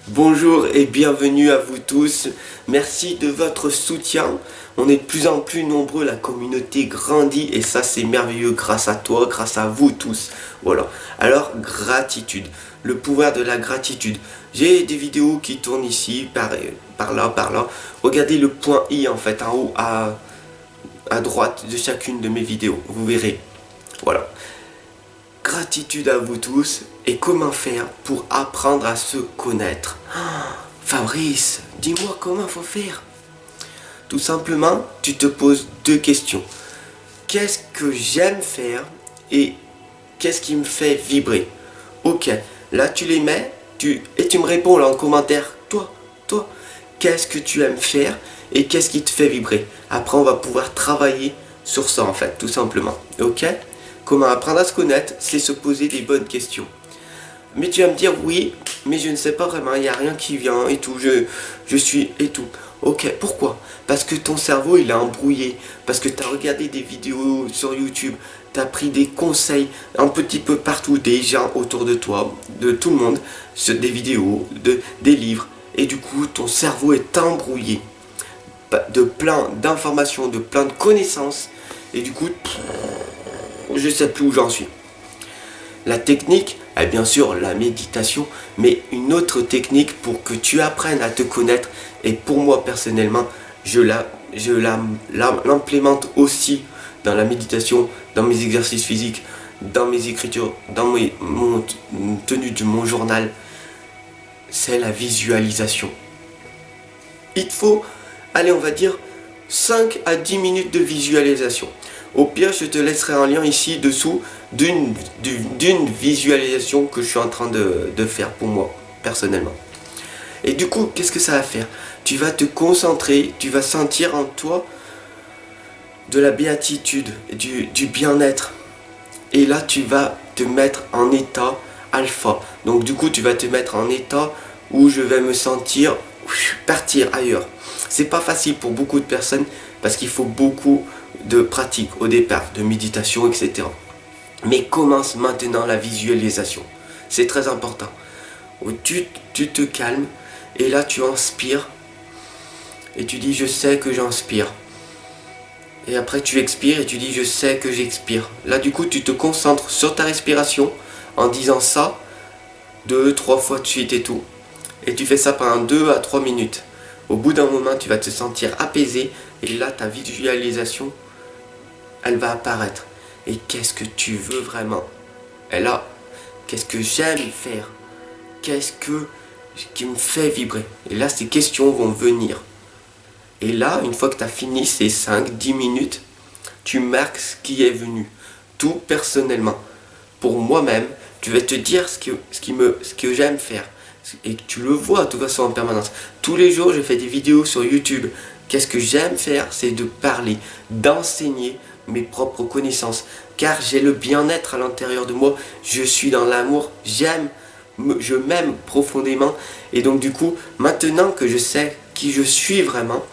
Bonjour et bienvenue à vous tous. Merci de votre soutien. On est de plus en plus nombreux, la communauté grandit et ça c'est merveilleux grâce à toi, grâce à vous tous. Voilà. Alors gratitude, le pouvoir de la gratitude. J'ai des vidéos qui tournent ici, par là. Regardez le point I en fait, en haut à droite de chacune de mes vidéos. Vous verrez. Voilà. Gratitude à vous tous. Et comment faire pour apprendre à se connaître? Fabrice, dis-moi comment faut faire. Tout simplement, tu te poses deux questions. Qu'est-ce que j'aime faire et qu'est-ce qui me fait vibrer? Ok, là tu les mets et tu me réponds là en commentaire. Toi, qu'est-ce que tu aimes faire et qu'est-ce qui te fait vibrer? Après, on va pouvoir travailler sur ça en fait, tout simplement. Ok? Comment apprendre à se connaître? C'est se poser des bonnes questions. Mais tu vas me dire oui, mais je ne sais pas vraiment, il n'y a rien qui vient et tout, je suis et tout. Ok, pourquoi? Parce que ton cerveau il est embrouillé, parce que tu as regardé des vidéos sur YouTube, tu as pris des conseils un petit peu partout, des gens autour de toi, de tout le monde, des vidéos, des livres, et du coup ton cerveau est embrouillé de plein d'informations, de plein de connaissances, et du coup, je sais plus où j'en suis. La technique est bien sûr la méditation, mais une autre technique pour que tu apprennes à te connaître, et pour moi personnellement, je l'implémente aussi dans la méditation, dans mes exercices physiques, dans mes écritures, dans mon tenue de mon journal, c'est la visualisation. Il te faut, allez on va dire, 5 à 10 minutes de visualisation. Au pire, je te laisserai un lien ici dessous d'une visualisation que je suis en train de faire pour moi, personnellement. Et du coup, qu'est-ce que ça va faire? Tu vas te concentrer, tu vas sentir en toi de la béatitude, du bien-être. Et là, tu vas te mettre en état alpha. Donc du coup, tu vas te mettre en état où je vais me sentir partir ailleurs. C'est pas facile pour beaucoup de personnes parce qu'il faut beaucoup de pratique au départ, de méditation, etc. Mais commence maintenant la visualisation. C'est très important. Tu te calmes et là tu inspires et tu dis je sais que j'inspire. Et après tu expires et tu dis je sais que j'expire. Là du coup tu te concentres sur ta respiration en disant ça 2-3 fois de suite et tout. Et tu fais ça pendant 2 à 3 minutes. Au bout d'un moment tu vas te sentir apaisé et là ta visualisation elle va apparaître. Et qu'est-ce que tu veux vraiment? Et là, qu'est-ce que j'aime faire? Qu'est-ce qui me fait vibrer? Et là, ces questions vont venir. Et là, une fois que tu as fini ces 5-10 minutes, tu marques ce qui est venu. Tout personnellement. Pour moi-même, tu vas te dire ce que j'aime faire. Et tu le vois de toute façon en permanence. Tous les jours, je fais des vidéos sur YouTube. Qu'est-ce que j'aime faire? C'est de parler, d'enseigner mes propres connaissances. Car j'ai le bien-être à l'intérieur de moi. Je suis dans l'amour. Je m'aime profondément. Et donc du coup, maintenant que je sais qui je suis vraiment,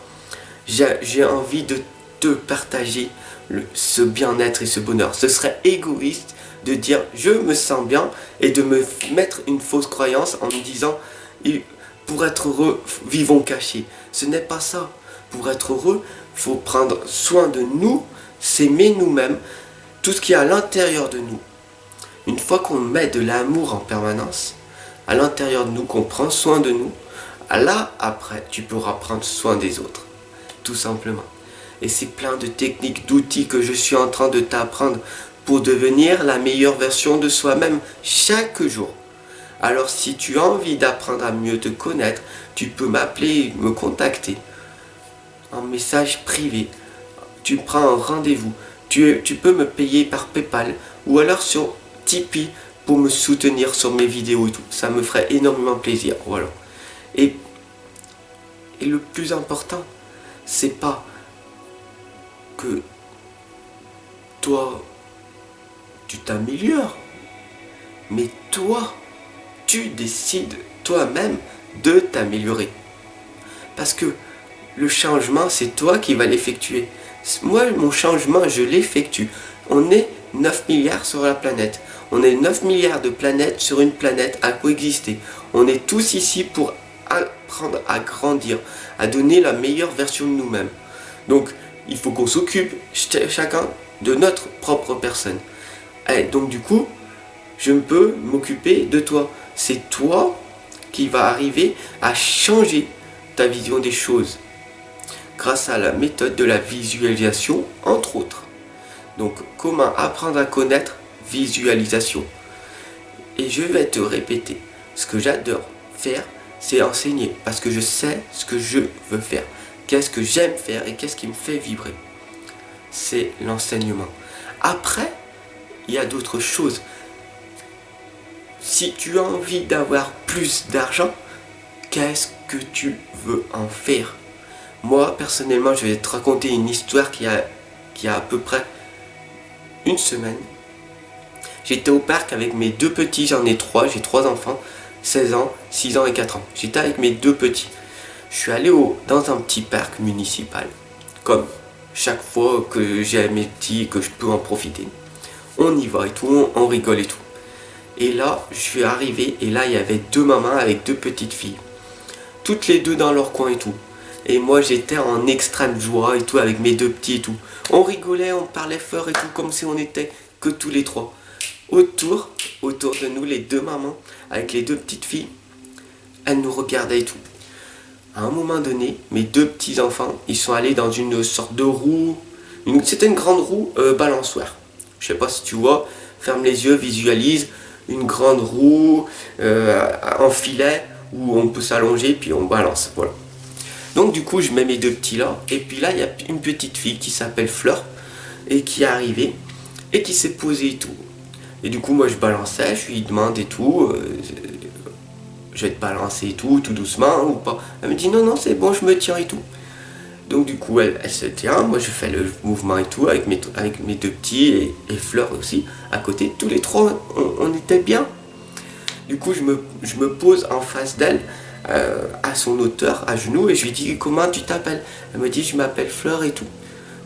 j'ai envie de te partager ce bien-être et ce bonheur. Ce serait égoïste de dire je me sens bien et de me mettre une fausse croyance en me disant pour être heureux, vivons cachés. Ce n'est pas ça. Pour être heureux, il faut prendre soin de nous, s'aimer nous-mêmes, tout ce qui est à l'intérieur de nous. Une fois qu'on met de l'amour en permanence, à l'intérieur de nous, qu'on prend soin de nous, là, après, tu pourras prendre soin des autres. Tout simplement. Et c'est plein de techniques, d'outils que je suis en train de t'apprendre pour devenir la meilleure version de soi-même chaque jour. Alors si tu as envie d'apprendre à mieux te connaître, tu peux m'appeler, me contacter en message privé. Tu prends un rendez-vous. Tu peux me payer par PayPal ou alors sur Tipeee pour me soutenir sur mes vidéos et tout. Ça me ferait énormément plaisir. Voilà. Et le plus important, c'est pas que toi, tu t'améliores, mais toi, tu décides toi-même de t'améliorer. Parce que le changement, c'est toi qui vas l'effectuer. Moi, mon changement, je l'effectue. On est 9 milliards sur la planète. On est 9 milliards de planètes sur une planète à coexister. On est tous ici pour apprendre à grandir, à donner la meilleure version de nous-mêmes. Donc, il faut qu'on s'occupe chacun de notre propre personne. Et donc du coup, je peux m'occuper de toi. C'est toi qui va arriver à changer ta vision des choses grâce à la méthode de la visualisation, entre autres. Donc, comment apprendre à connaître? Visualisation. Et je vais te répéter, ce que j'adore faire, c'est enseigner, parce que je sais ce que je veux faire, qu'est-ce que j'aime faire et qu'est-ce qui me fait vibrer. C'est l'enseignement. Après, il y a d'autres choses. Si tu as envie d'avoir plus d'argent, qu'est-ce que tu veux en faire? Moi, personnellement, je vais te raconter une histoire qui a à peu près une semaine. J'étais au parc avec mes deux petits, j'en ai trois, j'ai trois enfants, 16 ans, 6 ans et 4 ans. J'étais avec mes deux petits. Je suis allé dans un petit parc municipal, comme chaque fois que j'ai mes petits, que je peux en profiter. On y va et tout, on rigole et tout. Et là, je suis arrivé et là, il y avait deux mamans avec deux petites filles. Toutes les deux dans leur coin et tout. Et moi, j'étais en extrême joie et tout avec mes deux petits et tout. On rigolait, on parlait fort et tout, comme si on était que tous les trois. Autour de nous, les deux mamans, avec les deux petites filles, elles nous regardaient et tout. À un moment donné, mes deux petits enfants, ils sont allés dans une sorte de roue. C'était une grande roue balançoire. Je sais pas si tu vois, ferme les yeux, visualise une grande roue en filet où on peut s'allonger puis on balance. Voilà. Donc du coup, je mets mes deux petits là. Et puis là, il y a une petite fille qui s'appelle Fleur et qui est arrivée et qui s'est posée et tout. Et du coup, moi, je balançais, je lui demande et tout, je vais te balancer et tout doucement ou pas. Elle me dit non, non, c'est bon, je me tiens et tout. Donc du coup, elle se tient, moi je fais le mouvement et tout avec mes deux petits et Fleur aussi à côté. Tous les trois, on était bien. Du coup, je me pose en face d'elle, à son hauteur, à genoux, et je lui dis comment tu t'appelles? Elle me dit je m'appelle Fleur et tout.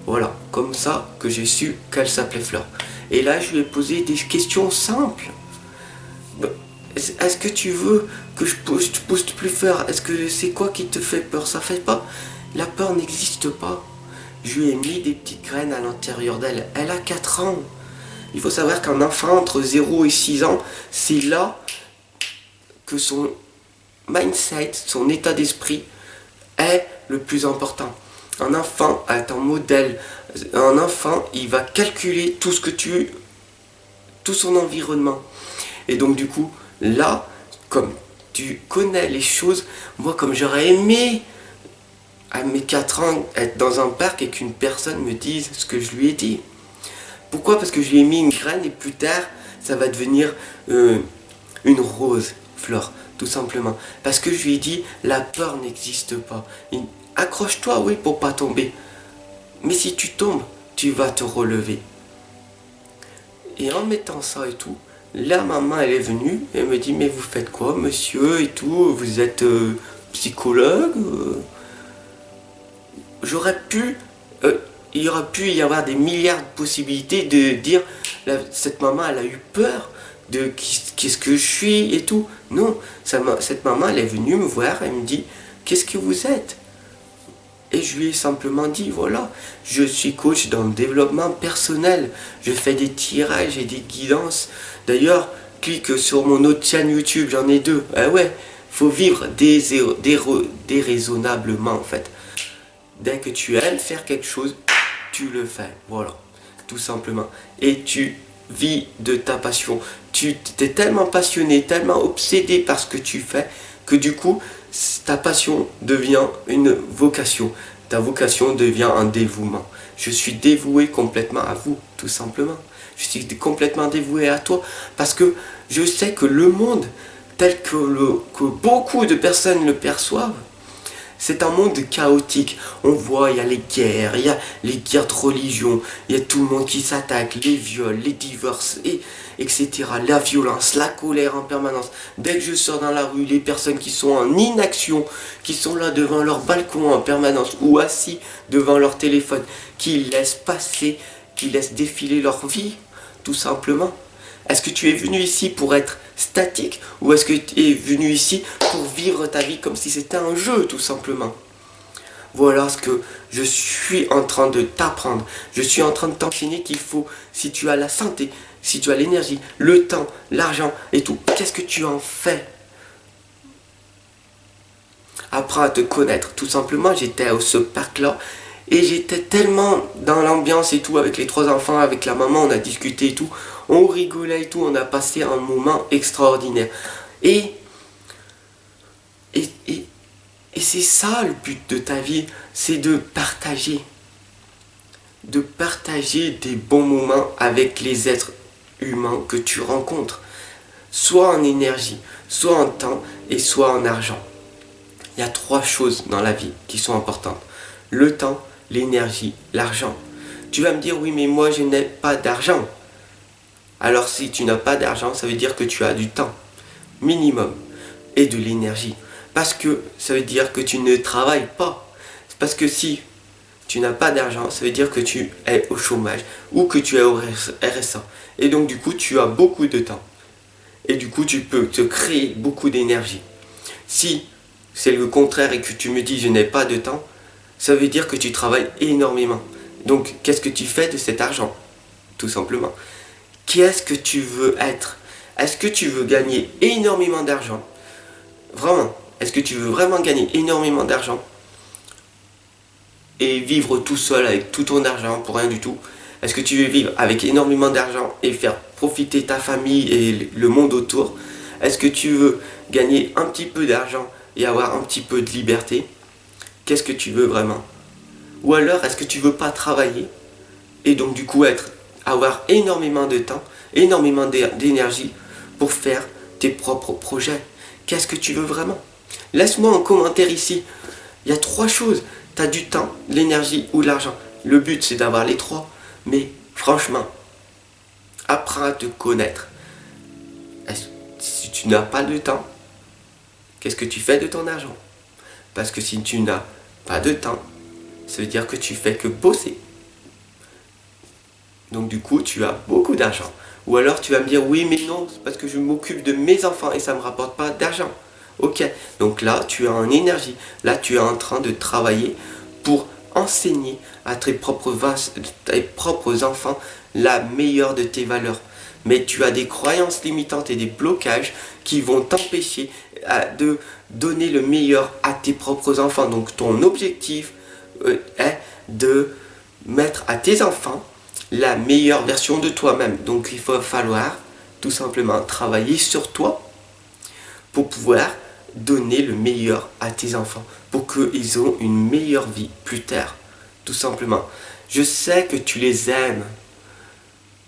Voilà, comme ça que j'ai su qu'elle s'appelait Fleur. Et là, je lui ai posé des questions simples. Est-ce que tu veux que je te pousse plus fort? Est-ce que c'est quoi qui te fait peur? Ça fait pas? La peur n'existe pas. Je lui ai mis des petites graines à l'intérieur d'elle. Elle a 4 ans. Il faut savoir qu'un enfant entre 0 et 6 ans, c'est là que son mindset, son état d'esprit est le plus important. Un enfant est un modèle. Un enfant, il va calculer tout son environnement. Et donc du coup, là, comme tu connais les choses, moi comme j'aurais aimé à mes 4 ans être dans un parc et qu'une personne me dise ce que je lui ai dit. Pourquoi? Parce que je lui ai mis une graine et plus tard, ça va devenir une rose, Fleur, tout simplement. Parce que je lui ai dit, la peur n'existe pas. Accroche-toi, oui, pour pas tomber. Mais si tu tombes, tu vas te relever. Et en mettant ça et tout, la maman, elle est venue, elle me dit, mais vous faites quoi, monsieur, et tout, vous êtes psychologue? J'aurais pu, il aurait pu y avoir des milliards de possibilités de dire, cette maman, elle a eu peur de qu'est-ce que je suis et tout. Non, cette maman, elle est venue me voir, elle me dit, qu'est-ce que vous êtes? Et je lui ai simplement dit, voilà, je suis coach dans le développement personnel. Je fais des tirages et des guidances. D'ailleurs, clique sur mon autre chaîne YouTube, j'en ai 2. Ah ouais, faut vivre déraisonnablement en fait. Dès que tu aimes faire quelque chose, tu le fais. Voilà, tout simplement. Et tu vis de ta passion. Tu t'es tellement passionné, tellement obsédé par ce que tu fais, que du coup, ta passion devient une vocation. Ta vocation devient un dévouement. Je suis dévoué complètement à vous, tout simplement. Je suis complètement dévoué à toi parce que je sais que le monde, tel que beaucoup de personnes le perçoivent, c'est un monde chaotique. On voit, il y a les guerres, il y a les guerres de religion, il y a tout le monde qui s'attaque, les viols, les divorces, etc. La violence, la colère en permanence. Dès que je sors dans la rue, les personnes qui sont en inaction, qui sont là devant leur balcon en permanence ou assis devant leur téléphone, qui laissent passer, qui laissent défiler leur vie, tout simplement. Est-ce que tu es venu ici pour être statique ou est-ce que tu es venu ici pour vivre ta vie comme si c'était un jeu tout simplement? Voilà ce que je suis en train de t'apprendre. Je suis en train de t'enseigner qu'il faut, si tu as la santé, si tu as l'énergie, le temps, l'argent et tout, qu'est-ce que tu en fais? Apprends à te connaître. Tout simplement, j'étais à ce parc-là et j'étais tellement dans l'ambiance et tout, avec les 3 enfants, avec la maman, on a discuté et tout, on rigolait et tout, on a passé un moment extraordinaire. Et, et, et, et c'est ça le but de ta vie, c'est de partager des bons moments avec les êtres humains que tu rencontres, soit en énergie, soit en temps et soit en argent. Il y a 3 choses dans la vie qui sont importantes. Le temps, l'énergie, l'argent. Tu vas me dire, oui, mais moi je n'ai pas d'argent. Alors si tu n'as pas d'argent, ça veut dire que tu as du temps minimum et de l'énergie. Parce que ça veut dire que tu ne travailles pas. C'est parce que si tu n'as pas d'argent, ça veut dire que tu es au chômage ou que tu es au RSA. Et donc du coup, tu as beaucoup de temps. Et du coup, tu peux te créer beaucoup d'énergie. Si c'est le contraire et que tu me dis je n'ai pas de temps, ça veut dire que tu travailles énormément. Donc qu'est-ce que tu fais de cet argent? Tout simplement. Qui est-ce que tu veux être? Est-ce que tu veux gagner énormément d'argent? Vraiment? Est-ce que tu veux vraiment gagner énormément d'argent et vivre tout seul avec tout ton argent pour rien du tout? Est-ce que tu veux vivre avec énormément d'argent et faire profiter ta famille et le monde autour? Est-ce que tu veux gagner un petit peu d'argent et avoir un petit peu de liberté? Qu'est-ce que tu veux vraiment? Ou alors est-ce que tu veux pas travailler et donc du coup avoir énormément de temps, énormément d'énergie pour faire tes propres projets? Qu'est-ce que tu veux vraiment? Laisse-moi en commentaire ici. Il y a 3 choses. Tu as du temps, l'énergie ou l'argent. Le but c'est d'avoir les 3. Mais franchement, apprends à te connaître. Si tu n'as pas de temps, qu'est-ce que tu fais de ton argent? Parce que si tu n'as pas de temps, ça veut dire que tu fais que bosser. Donc du coup, tu as beaucoup d'argent. Ou alors tu vas me dire, oui mais non, c'est parce que je m'occupe de mes enfants et ça ne me rapporte pas d'argent. Ok, donc là tu es en énergie, là tu es en train de travailler pour enseigner à tes propres enfants la meilleure de tes valeurs. Mais tu as des croyances limitantes et des blocages qui vont t'empêcher de donner le meilleur à tes propres enfants. Donc ton objectif est de mettre à tes enfants la meilleure version de toi-même. Donc il va falloir tout simplement travailler sur toi pour pouvoir donner le meilleur à tes enfants, pour qu'ils aient une meilleure vie plus tard, tout simplement. Je sais que tu les aimes,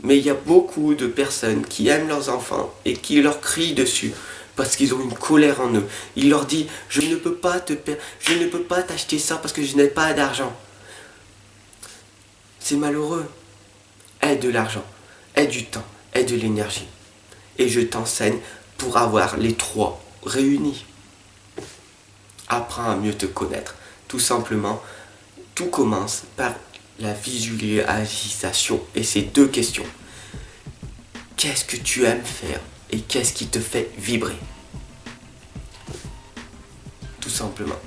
mais il y a beaucoup de personnes qui aiment leurs enfants et qui leur crient dessus parce qu'ils ont une colère en eux. Ils leur disent, je ne peux pas t'acheter ça parce que je n'ai pas d'argent. C'est malheureux. Aie de l'argent, aie du temps, aie de l'énergie. Et je t'enseigne pour avoir les 3 réunis. Apprends à mieux te connaître. Tout simplement, tout commence par la visualisation. Et c'est 2 questions. Qu'est-ce que tu aimes faire et qu'est-ce qui te fait vibrer? Tout simplement.